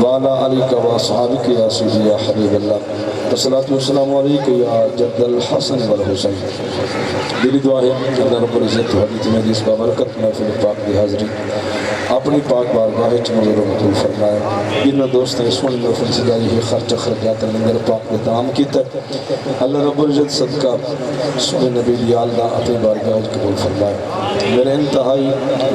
وعلى آلك وأصحابك يا سيدي يا حبيب الله والصلاة والسلام عليك يا جد الحسن والحسين. دلی دعا ہے اللہ رب العزت حدیث میں جس بابرکت محفل پاک دی حاضری اپنی پاک بارگاہ چمزر و مطلوب فرمائے. جن دوست نے سن محفل سے جاری ہے خرچ خرجات لنگر پاک نے تمام کی تک اللہ رب العزت صدقہ سن نبی لیال دا اپنی بارگاہ قبول فرمائے. میرے انتہائی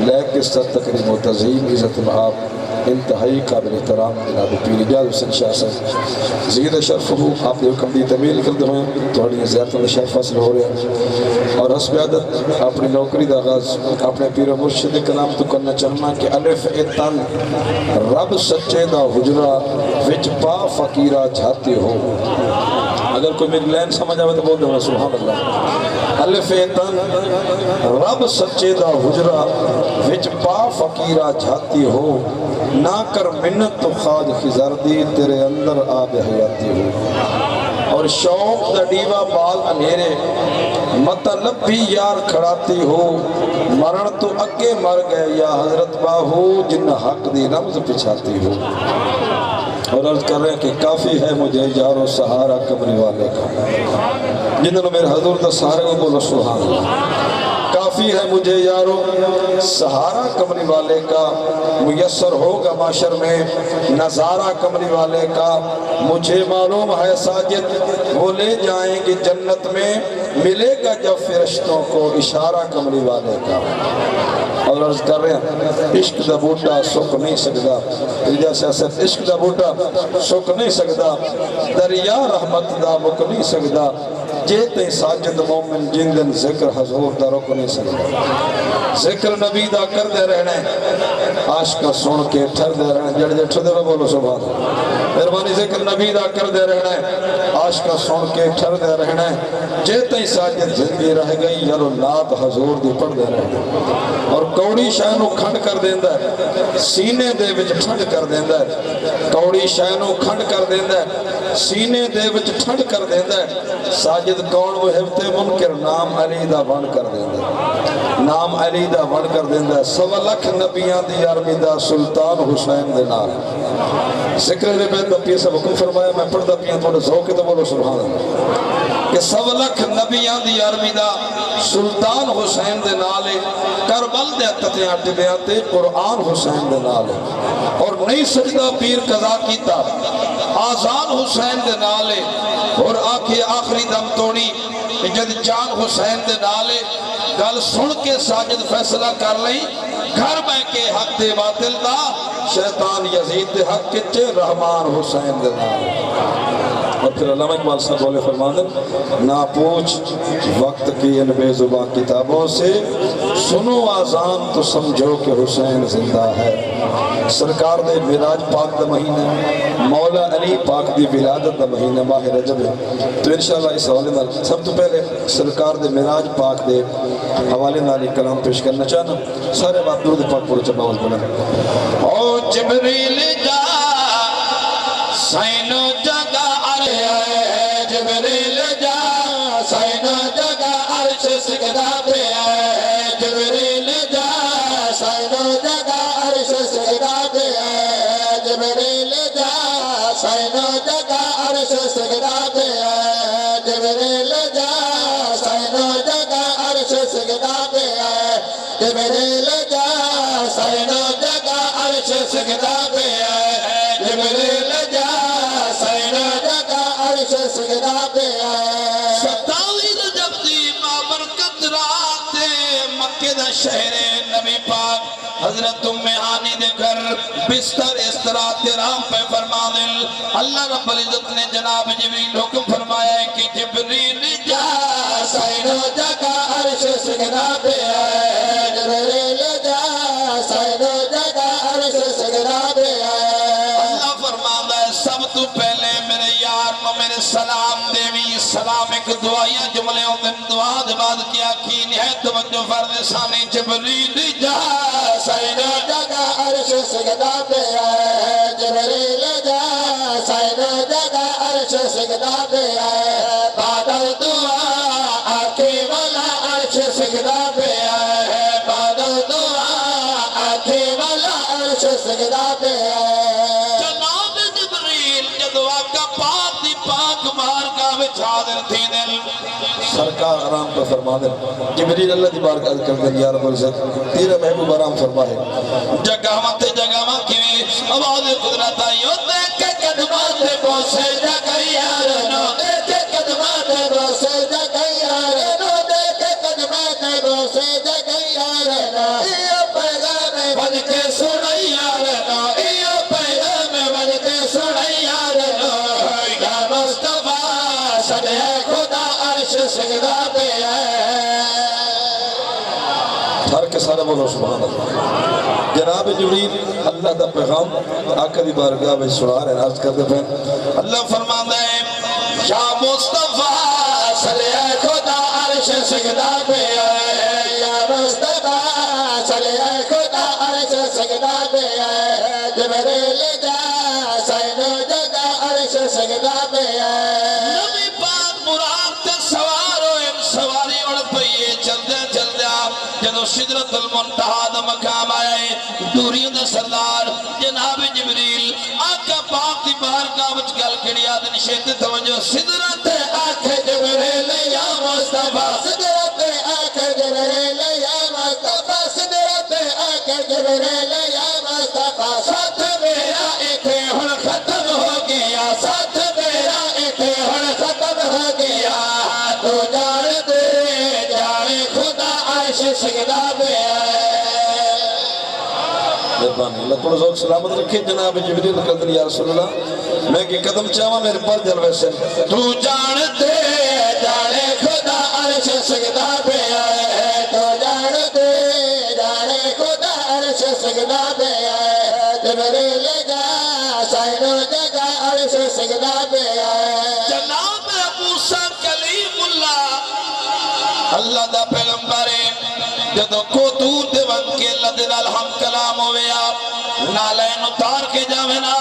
لیک کے سر تقریب و تزہیم عزت العاب انتہائی قابل احترام جناب پیر اجاز حسین شاہ صاحب زید شرف ہو آپ نے حکم دی تعمیل کرتے ہوئے تھوڑی زیارتوں نے شرف حاصل ہو رہے ہیں اور حسب عادت اپنی نوکری دا آغاز اپنے پیر و مرشد کلام تو کرنا چاہنا کہ الف تن رب سچے دا حجرہ وچ پا فقیرہ جھاتے ہو. اگر کوئی میری لین سمجھ آئے تو بول دے سبحان اللہ. الف تن رب سچے دا حجرہ وچ پا فقیرہ جھاتی ہو نہ کر منت تو خواج خزر دی تیرے اندر آب حیاتی ہو. اور شوق دا ڈیوہ بال انہیرے مطلب بھی یار کھڑاتی ہو مرن تو اگے مر گئے یا حضرت باہو جن حق دی رمز پچھاتی ہو. اور عرض کر رہے ہیں کہ کافی ہے مجھے یارو سہارا قبری والے کا جنہوں میرے حضور دا سہارے کو بولو سبحان اللہ. کافی ہے مجھے یارو سہارا قبری والے کا میسر ہوگا معاشر میں نظارہ قبری والے کا. مجھے معلوم ہے ساجد وہ لے جائیں گے جنت میں ملے گا جب فرشتوں کو اشارہ قبری والے کا. اور عرض کر رہے ہیں عشق دا بوٹا سکھ نہیں سکتا سیاست عشق دا بوٹا سکھ نہیں سکتا دریا رحمت دا مک نہیں سکتا جیتے ساجد مومن جندن ذکر حضور دا رک نہیں سکتا. ذکر نبی دا کر دے رہنے عاشقہ سن کے ٹھر دے رہنے جڑ جڑ دے بولو سبحان مہربانی. ذکر نبی دا کر دے رہنے عاشقہ سن کے ٹھر دے رہنے جیتے ساجد زندگی رہ گئی یلو نات حضور دی پڑھ دے رہنے. اور کوڑی شہنو کھنڈ کر دیندہ ہے سینے دے وچ ٹھنڈ کر دیندہ ہے. کوڑی شہنو کھنڈ کر دیندہ ہے سینے دے وچ ٹھنڈ کر دیندہ ہے. ساجد کون وہ حفظ منکر نام علی دا بن کر دیندہ ہے نام علی دا بن کر دیندہ ہے. 100 لکھ نبیان دی عربی دا سلطان حسین دے نال. ذکر دے بیت دا پیسہ حکم فرمایا میں پڑھ دا پیان تھوڑے ذوقے تو بولو سبحان اللہ کہ 100 لکھ نبیان دی عربی دا سلطان حسین دے نالے کربل دے اتتیاں ٹبیاتے قرآن حسین دے نالے. اور نہیں سجدہ پیر قضا کیتا آزان حسین دے نالے اور آکھے آخری دم توڑی جد جان حسین دے نالے. گل سن کے ساجد فیصلہ کر لئی گھر میں کے حق دے باطل دا شیطان یزید دے حق کے رحمان حسین دے نالے. اور پھر علامہ اقبال صاحب بولے فرماندن نہ پوچھ وقت کی ان بے زباں کتابوں سے سنو آزان تو سمجھو کہ حسین زندہ ہے. سرکار دے معراج پاک دا مہینہ مولا علی پاک دی ولادت دا مہینہ ماہ رجب ہے. تو انشاءاللہ اس حوالے نال سب تو پہلے سرکار دے معراج پاک دے حوالے نال کلام پیش کرنا چاہنا. سارے بات درود پاک پورے چباول پڑھیں. او جبریل جا سینو جگہ جبریل جا سینو جگہ عرش سجدہ پہ ہے. جبریل جا سینو جگہ عرش سجدہ پہ ہے. جبریل جا سینو جگہ عرش سجدہ پہ ہے. جبریل جا سینو جگہ عرش سجدہ پہ ہے. جبریل جا سینو جگہ عرش سجدہ پہ ہے. جبریل جا سینو جگہ عرش سجدہ پہ ہے. 27 رجب دی بابرکت رات مکہ دا شہر نبی پاک حضرت ہانی دے گھر بستر استراحت رام پہ فرما دل. اللہ رب العزت نے جناب جبریل حکم فرمایا ہے کہ جبریل جا سینو جگہ عرش سجدہ پہ ہے. جبریل جا سینو جگہ عرش سجدہ پہ ہے. اللہ فرماتا ہے سب تو پہلے میرے یار نو میرے سلام دیوی سلام ایک دعائیاں جملے ہوتے دعا دے بعد کیا کی نہایت توجہ فرد ثانی. جبریل جا سینو جگہ عرش سجدہ پہ ہے. جبریل جا سینو جگہ عرش سجدہ پہ ہے. بادل دعا آکے والا عرش سجدہ پہ ہے. بادل دعا آکے والا عرش سجدہ پہ ہے. حاضر تھی دل سرکار آرام پر فرما دیں جبریل اللہ دی بارگاہ کر دیں یا رب العزت تیرا محبوب آرام فرمائے جگہ مت جگہ مت کی آواز قدرت آئیو دیکھ کے قدمات بوسے جگہ یار نو دیکھ کے قدمات بوسے جگہ یار نو دیکھ کے قدمات بوسے جگہ یار نو ایو پیغام بن کے سنائی یار نو ایو پیغام بن کے سنائی یار نو یا مصطفیٰ صدے خدا عرش سجدہ پہ ہے ہر کے سارے بولو سبحان اللہ جناب جبریل اللہ دا پیغام آقا دی بارگاہ میں سنا رہے ہیں عرض کرتے پہن اللہ فرماتا ہے یا مصطفیٰ صلی خدا عرش سجدہ پہ آئے یا مصطفیٰ صلی خدا عرش سجدہ پہ آئے جبریل جا سینو جگہ عرش سجدہ پہ آئے نبی پاک براق تے سوار ہوئے سواری اڑ پئیے چلدے جدو شدرت المنتہا دا مقام آئے دوریوں دا سردار جناب جبریل آقا پاک دی بارگاہ وچ گل کڑی آدن شیط توجہ صدرت آقا جبریل یا مصطفیٰ صدرت آقا جبریل یا مصطفیٰ صدرت آقا جبریل یا مصطفیٰ ساتھ میرا ایک ہن ختم ہو گیا ساتھ میرا ایک ہن ختم ہو گیا تو جان دے جانے خدا عرش سجدہ پہ مہربانی اللہ تھوڑا ذوق سلامت رکھے جناب جبریل قدر یا رسول اللہ میں کہ قدم چاہاں میرے پر جلوے سے تو جانتے جانے خدا عرش سجدہ پہ آئے تو جانتے جانے خدا عرش سجدہ پہ آئے جبریل جا سائنو جگہ عرش سجدہ پہ آئے جناب موسیٰ کلیم اللہ دا پیغمبر جدو کو دور دے وقت کے اللہ دے ہم کلام ہوئے آپ نالین اتار کے جاوینا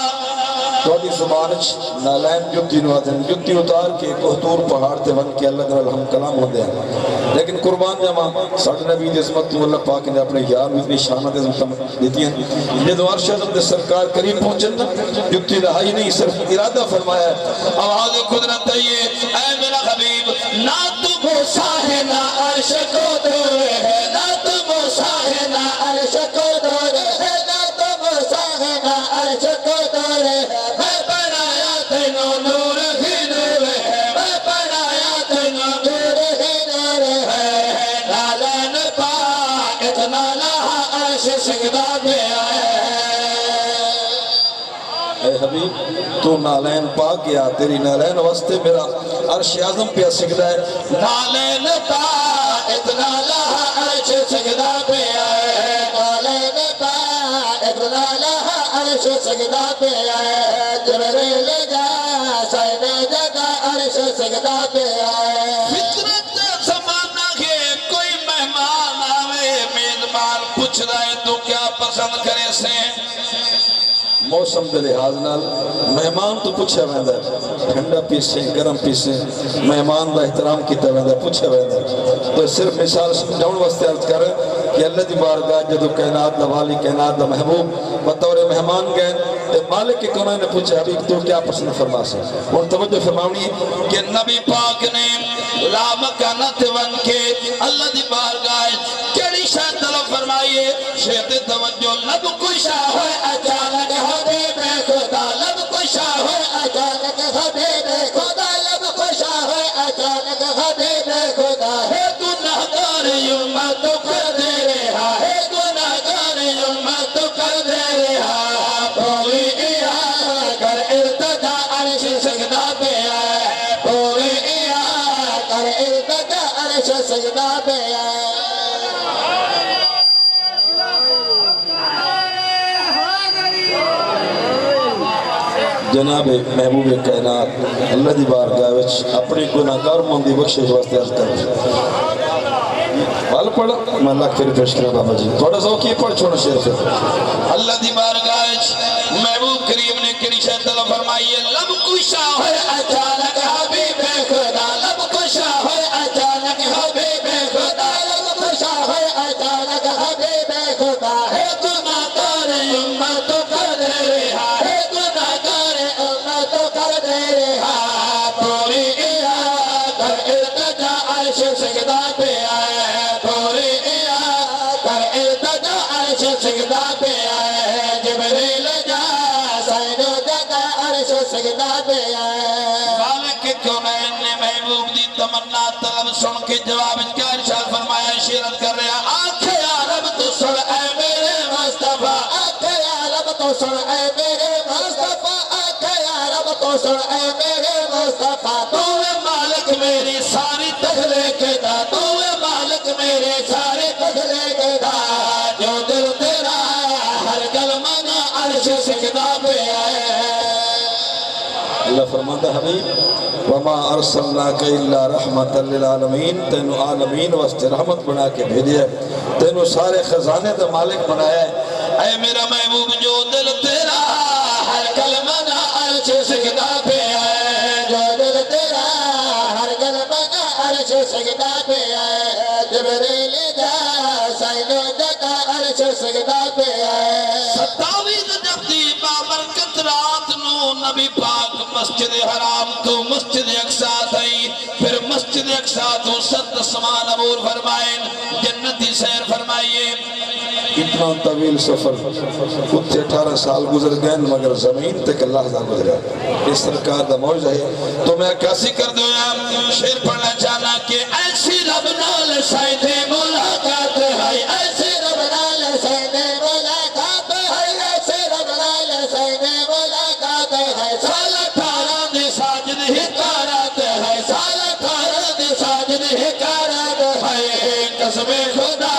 توڑی زبانچ نالین جتی نوازن جتی اتار کے کوہتور پہاڑ تے ون کے اللہ دے ہم کلام ہو دیا لیکن قربان جمع ساڑھ نبی دے عظمت تو اللہ پاک نے اپنے یار میں اتنی شانہ دے عظمت دیتی ہیں یہ دو عرش عظم دے سرکار قریب پہنچنا جتی رہائی نہیں صرف ارادہ فرمایا ہے آواز قدرت ہے یہ اے میرا حبیب نہ تو موسیٰ ہے نہ عرش کو دور ہے نہ تو موسیٰ ہے نہ عرش کو دور ہے نہ تو موسیٰ ہے نہ عرش کو دور ہے میں بنایا تینو نور ہی نور ہے میں بنایا تینو نور ہی نور ہے نالین پاک اتنا لہا عرش سجدہ پہ آئے اے حبیب تو نالین پاک گیا تیری نالین واسطے میرا عرش اعظم پہ سجدہ ہے نالین پاک اتنا لہا عرش سجدہ پہ آئے نالین پاک اتنا لہا عرش سجدہ پہ آئے جبریل جا سائنہ جگہ عرش سجدہ پہ آئے فطرت زمانہ کے کوئی مہمان آوے میزبان پوچھ رہے تو کیا پسند کرے سے موسم دے لحاظ نال مہمان تو پوچھا ویندہ ہے ٹھنڈا پیسے گرم پیسے مہمان دا احترام کیتا ویندہ ہے پوچھا ویندہ ہے تو صرف مثال سمجھاؤں واسطے عرض کر رہے ہیں کہ اللہ دی بارگاہ جدو کائنات دا والی کائنات دا محبوب بطور مہمان گئے تے مالک کے کونہ نے پوچھا حبیب تو کیا پسند فرما سے اور توجہ فرماؤنی کہ نبی پاک نے لامکانت ون کے اللہ دی بارگاہ کیڑی شاہ طلب فرمائیے شیط توجہ لب کشا ہوئے اچانک حبیب خدا لب کشا ہوئے اچانک حبیب خدا لب کشا ہوئے اچانک حبیب خدا ہے گناہگار امت کر دے رہا ہے گناہگار امت کر دے رہا پوری ایا کر ارتدہ عرش سجدہ پہ آئے پوری ایا کر ارتدہ عرش سجدہ پہ آئے جناب محبوب کائنات اللہ دی بارگاہ وچ اپنی گناہگار مندی بخشش واسطے عرض کر بال پڑھا میں اللہ پھر پیش کرا بابا جی تھوڑا ذوقی پڑھ چھوڑا شیر پھر اللہ دی بارگاہ محبوب کریم نے کری شاہ طلب فرمائیے لب کشا ہوئے اچانک حبیب خدا لب کشا ہوئے اچانک حبیب خدا لب کشا ہوئے اچانک حبیب خدا ہے گناہگار امت کر دے رہا ہے گناہگار امت کر دے رہا پوری ایا عرش سجدہ پہ آئے پوری کر التجا عرش سجدہ پہ آئے جبریل جا سائنو جگہ عرش سجدہ پہ آئے مالک کونین نے محبوب دی تمنا طلب سن کے جواب کا ارشاد فرمایا شیرت کر رہا آنکھ یا رب تو سن اے میرے مصطفیٰ آنکھ یا رب تو سن اے میرے مصطفیٰ آنکھ یا رب تو سن اے میرے مصطفیٰ تو مالک میری ساری تخلیق دا تو مالک میرے سارے تخلیق دا جو دل تیرا ہر کلمہ عرش سجدہ پہ آئے اللہ فرماتا حبیب وما ارسلناک الا رحمت للعالمین تینو عالمین واسطے رحمت بنا کے بھیجے تینو سارے خزانے دا مالک بنایا ہے اے میرا محبوب جو دل تیرا ہر کلمہ عرش سجدہ پہ آئے جو دل تیرا ہر کلمہ عرش سجدہ پہ آئے جبریل جا سائنو جگہ عرش سجدہ پہ آئے 27 جبدی بابرکت رات نو نبی پاک مسجد حرام تو مسجد اقصیٰ تھی پھر مسجد اقصیٰ تو 7 سمان عبور فرمائیں جنتی سیر فرمائیے اتنا طویل سفر اتھے 18 سال گزر گئے مگر زمین تک اللہ دا گزرا اس سرکار دا موجہ ہے تو میں کیسی کر دوں یا شیر پڑھنا چاہنا کہ ایسی رب نال سائدے ملاقات ہے ایسی رب نال سائدے ملاقات ہے ایسی رب نال سائدے ملاقات ہے سال 18 دی ساجد حکارات ہے سال 18 دی ساجد حکارات ہے قسم خدا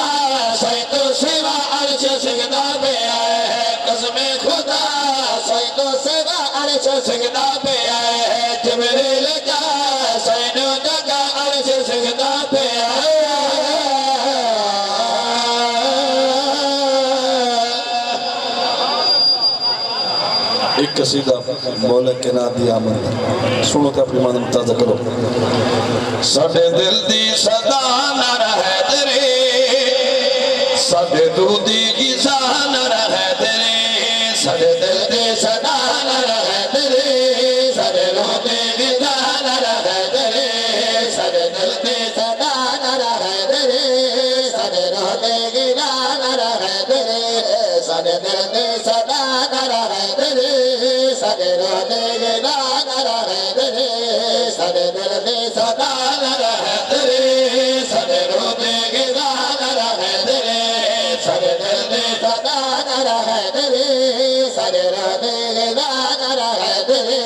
سائدو سوا عرش سجدہ پہ آئے ہے قسم خدا سائدو سوا عرش سجدہ پہ آئے ہے جبریل جا سائنو جگہ عرش سجدہ پہ آئے ایک قصیدہ مولا کے نادی آمد سنو تے اپنی مادم تازہ کرو ساڑھے دل دی صدا نہ رہے تیرے ساڑھے دودی کی ساہ نہ رہے تیرے ساڑھے دل دی صدا نہ رہے تیرے ساڑھے دودی کی ساہ نہ رہے تیرے ساڑھے دل دی صدا نہ رہے تیرے ساڑھے دودی کی ساہ نہ رہے تیرے ساڑھے دل دی صدا نہ رہے تیرے ساڑھے دودی کی ساہ نہ رہے تیرے ساڑھے دل دی صدا نہ رہے تیرے ساڑھے دودی کی ساہ نہ رہے تیرے ساڑھے دل دی صدا نہ رہے تیرے ساڑھے دودی کی ساہ نہ رہے تیرے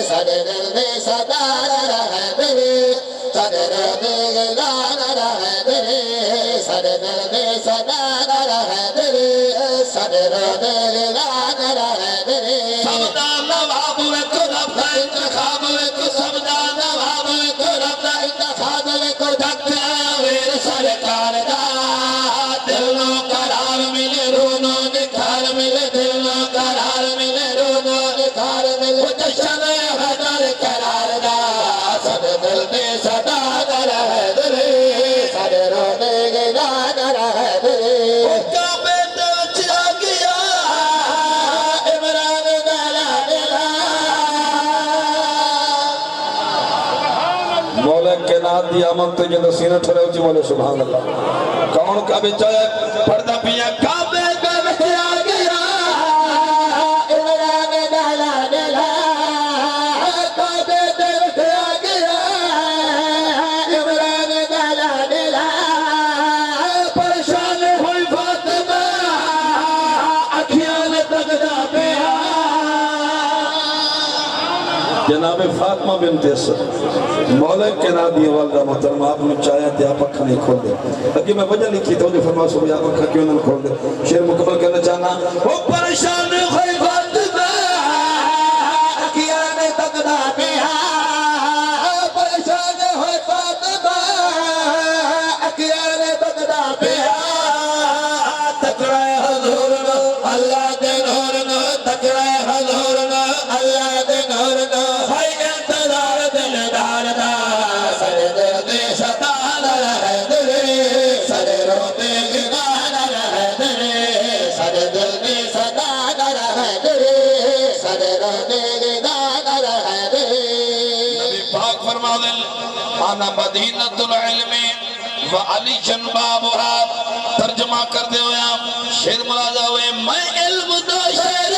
ساڑھے دل دی صدا نہ رہے تیرے ساڑھے دودی کی ساہ نہ رہے تیرے ساڑھے دل دی صدا نہ رہے تیرے ساڑھے دودی کی ساہ نہ رہے تیرے سبدا نواب کو رب کا انتخاب کو سبدا نواب کو رب کا انتخاب کو دھکا ویر سرکار دا دلوں قرار ملے رونوں نکھار ملے دلوں قرار ملے رونوں نکھار ملے جشن حضر قرار دا سب دل میں صدا نہ رہے دلے سب رونے گا نہ رہے دلے کعبے دل چلا گیا عمران دلا دلا مولا کے نادی آمد تے جنہ سینہ ٹھرے ہوچی مولا سبحان اللہ کون کا بچائے پردہ پیا کعبے دل آ گیا عمران دلا دلا کعبے دل آ گیا عمران دلا دلا پریشان ہوئی فاطمہ اکھیاں تگدا پیا جناب فاطمہ بنت اسد مولا کے نادی والدہ محترم آپ نے چاہیا تھے آپ اکھا نہیں کھول دے اگر میں وجہ لکھی تو جو فرما سو بھی آپ اکھا کیوں نہیں کھول دے شیر مکمل کرنا چاہنا وہ پریشان ہوئی فاطمہ اکھیاں تگدا پیا پریشان ہوئی فاطمہ اکھیاں تگدا پیا تکڑا حضور نو اللہ دے نور نو تکڑا حضور نو اللہ دے نور نو ہائی انتظار دلدار دا سر دل دے صدا نہ رہے دلے سر روتے گنا نہ رہے دلے سر دل دے صدا نہ رہے دلے انا مدینۃ العلم و علی بابها ترجمہ کر دے ہویا شیر ملازہ ہوئے میں علم دا شیر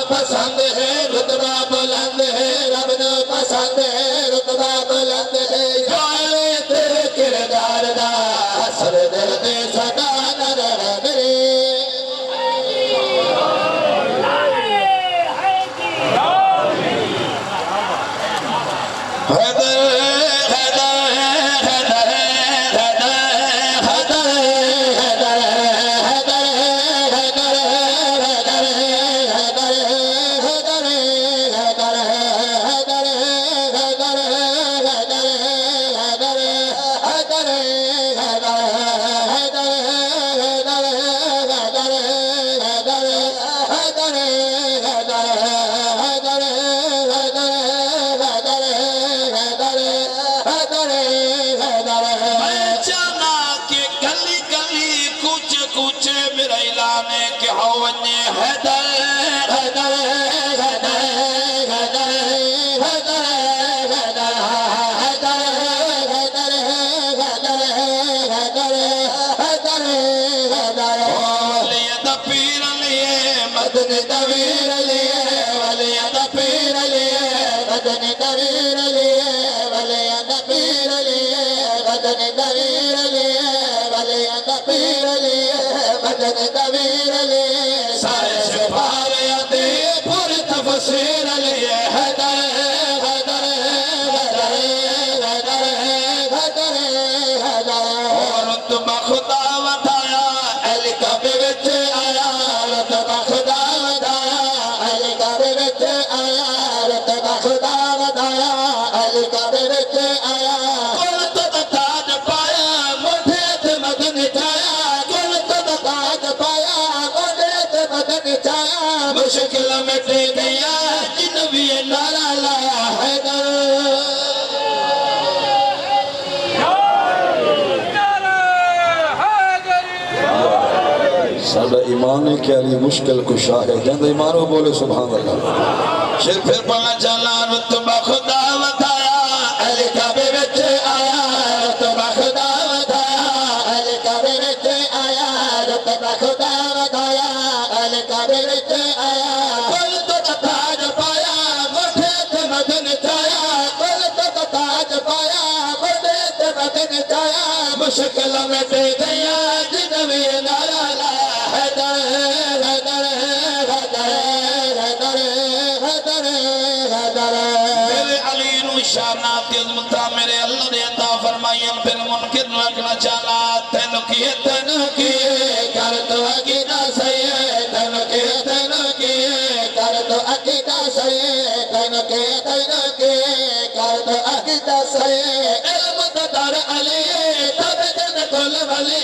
پسند ہے رتبہ بلند ہے رب نو پسند ہے رتبہ بلند ہے جائے تیرے کردار دا حسر دل دے صدا نہ رہے مشکل مٹ گیا جن بھی نعرہ لایا حیدر سادہ ایمان کے علی مشکل کشا ہے جند ایمانو بولے سبحان اللہ شیر پھر پڑھنا چاہنا رتبہ خدا وطایا علی کعبے وچ آیا رتبہ خدا وطایا علی کعبے وچ آیا رتبہ خدا وطایا علی کعبے وچ آیا کل تو تاج پایا مٹھے تے مدن چایا کل تو تاج پایا مٹھے تے مدن چایا مشکل مٹ گیا جن بھی نعرہ لایا شانات عظمتہ میرے اللہ نے عطا فرمائیں پھر منکر رکھنا چاہنا تینو کیے کر تو عقیدہ صحیح تینو کیے کر تو عقیدہ صحیح تینو کیے کر تو عقیدہ صحیح علم تدار علی تب جن کل ولی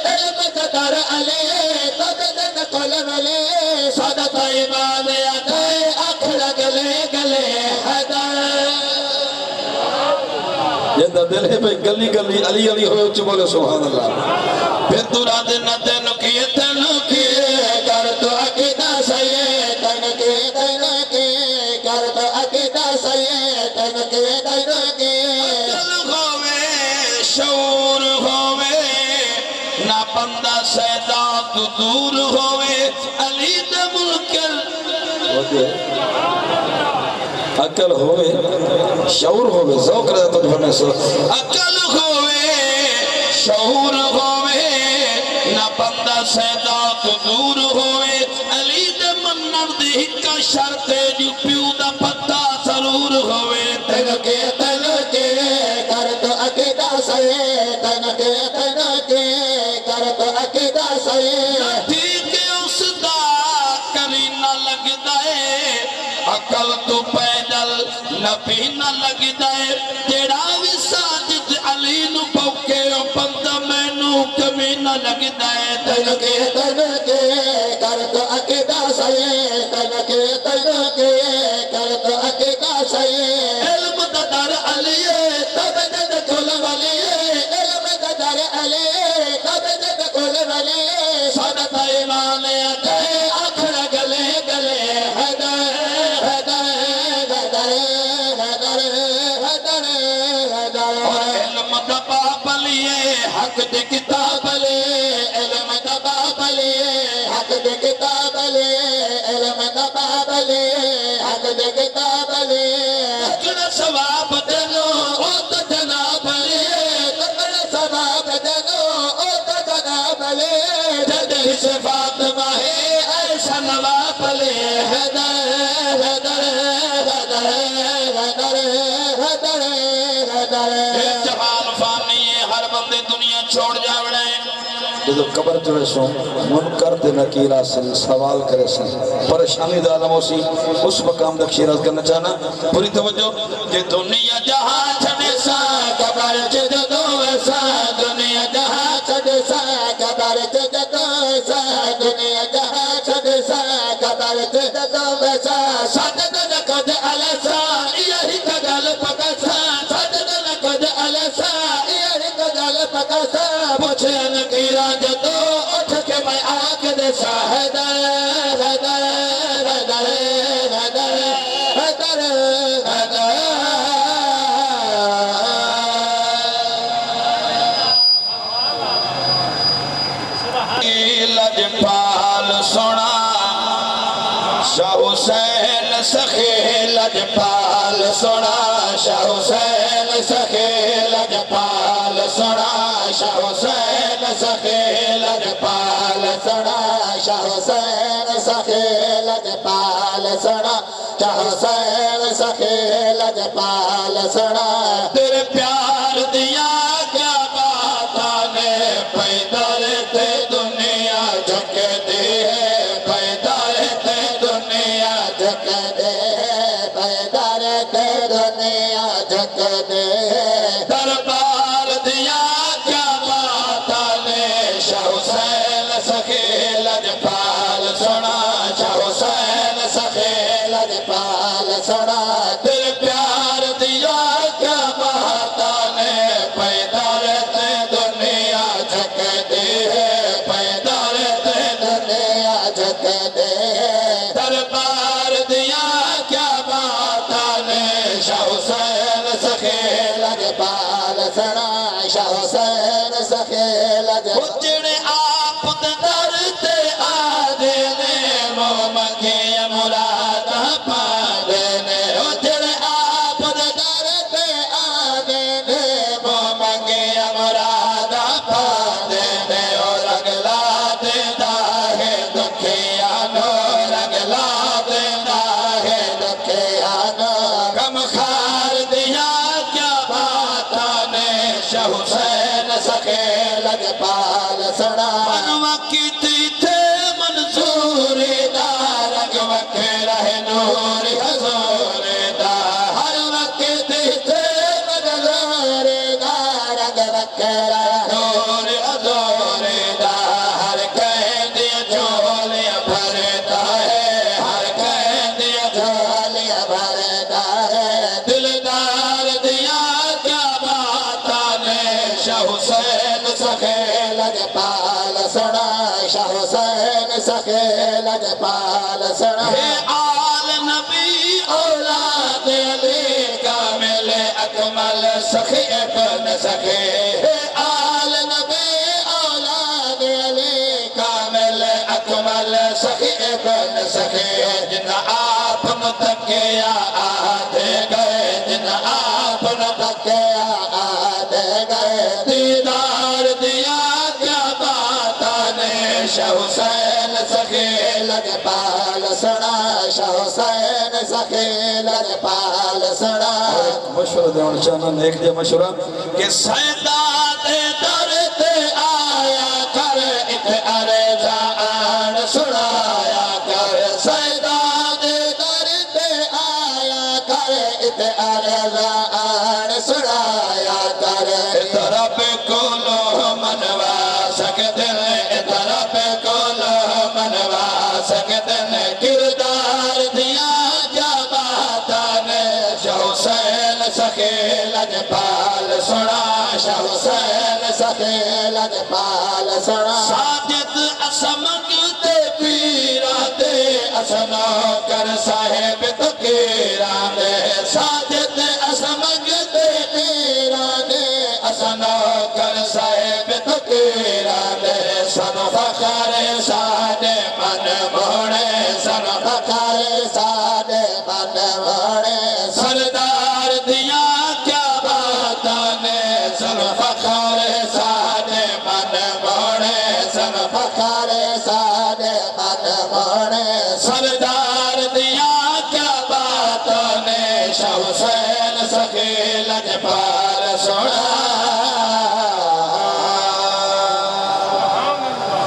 علم تدار علی تب جن کل ولی سادت ایمان یادائے اکھڑ گلے گلے حیدر یہ دل ہے بھئی گلی گلی علی علی ہوئے اچھ بولے سبحان اللہ پھر دورا دن تینو کیے کر تو عقیدہ صحیح تینو کیے کر تو عقیدہ صحیح تینو کیے عقل ہوئے شعور ہوئے نہ بندہ سیدہ تو دور ہوئے علی دے ملکل عقل ہوئے شعور ہوئے ذوق رہا تو دھونے سے عقل ہوئے شعور ہوئے نہ بندہ سیدہ تو دور ہوئے علی دے منر دی ہکا شرط جو پیو دا پتہ ضرور ہوئے تینو کے کر تو عقیدہ صحیح تینو کے کر تو عقیدہ صحیح ٹھیک اس دا کری نہ لگ دائے عقل تو پیدل نبی نہ لگ دائے جیڑا بھی ساجد علی نو پوکے او بندہ میں نو کمی نہ لگتا ہے تن کے کر تو عقیدہ صحیح تن کے کر تو عقیدہ صحیح علم در علی تب جد کل ولی علم در علی تب جد کل ولی صدت ایمان اتے آخر گلے گلے حیدر حیدر حیدر حیدر حیدر حیدر علم دبا بلیے حق دی کتاب لے علم دبا بلیے حق دی کتاب لے علم دبا بلیے حق دی کتاب لے تکڑا ثواب دنو او تو جناب لے تکڑا ثواب دنو او تو جناب لے جدر سے فاطمہ ہے ایسا نواب لے حیدر حیدر حیدر حیدر حیدر حیدر جوان فانی ہر بندے دنیا چھوڑ جاوڑے جدو قبر جو سو منکر دے نکیرہ سن سوال کرے سن پریشانی دا عالم ہو سی اس مقام تک شیراز کرنا چاہنا پوری توجہ کہ دنیا جہاں چھڑے سا قبر جدو ایسا دنیا جہاں چھڑے سا قبر جدو ایسا دنیا جہاں چھڑے سا قبر جدو ایسا سجد نکد علیسا یہی کگل پکسا سجد نکد علیسا یہی کگل پکسا پوچھے نکیرہ جدو اٹھ کے میں آنکھ دے سا حیدر حیدر حیدر حیدر حیدر حیدر لجپال سونا شاہ حسین سخی لجپال سونا شاہ حسین سخی لجپال سونا شاہ حسین سخی لجپال سونا شاہ حسین سخی لجپال سونا شاہ حسین سخی لجپال سونا تیرے پیار دیا کیا بات آنے پیدر تے دنیا جھک دے پیدر تے دنیا جھک دے پیدر تے دنیا جھک دے دربار دیا کیا بات آنے شاہ حسین سخی لجپال سونا شاہ حسین سخی لجپال سونا تیرے پیار دیا کیا بات آنے پیدر تے دنیا جھک دے پیدر تے دنیا جھک دے دربار دیا کیا بات آنے شاہ حسین سخی لجپال سونا شاہ حسین سخی لجپال جڑے آپ در تے آدھے نے مو منگے مراد پا دینے جڑے آپ در تے آدھے نے مو منگے مراد پا دینے اور اگلا دیتا ہے دکھیانو اگلا دیتا ہے دکھیانو غم خار دیا کیا بات آنے شاہ حسین سخی لجپال سونا منوا کیتی تھے منصوری دا رنگ وکھرا ہے نور حضور دا ہر وقت تھے منصوری دا رنگ وکھرا ہے نور حضور دا ہر قیدی جھولیاں بھرتا ہے ہر قیدی جھولیاں بھرتا ہے دلدار دیا کیا بات آنے شاہ حسین سخی لجپال سونا شاہ حسین سخی لجپال سونا ہے آل نبی اولاد علی کامل اکمل سخی ابن سخی ہے آل نبی اولاد علی کامل اکمل سخی ابن سخی جن آپ متقیا آدھے گئے جن آپ متقیا آدھے گئے دیدار دیا کیا بات آنے شاہ حسین سخی لجپال سونا شاہ حسین سخی لجپال سونا مشورہ دے ہونا چاہنا نیک دے مشورہ کہ سیداد در تے آیا کر ات عرضہ آن سنایا کر سیداد در تے آیا کر ات عرضہ آن سنایا کر رب کو لو منوا سکتے حسین سخیل پال سڑا ساجد اسمک دے پیرا دے اسنو کر صاحب تکیرا دے ساجد اسمک دے پیرا دے اسنو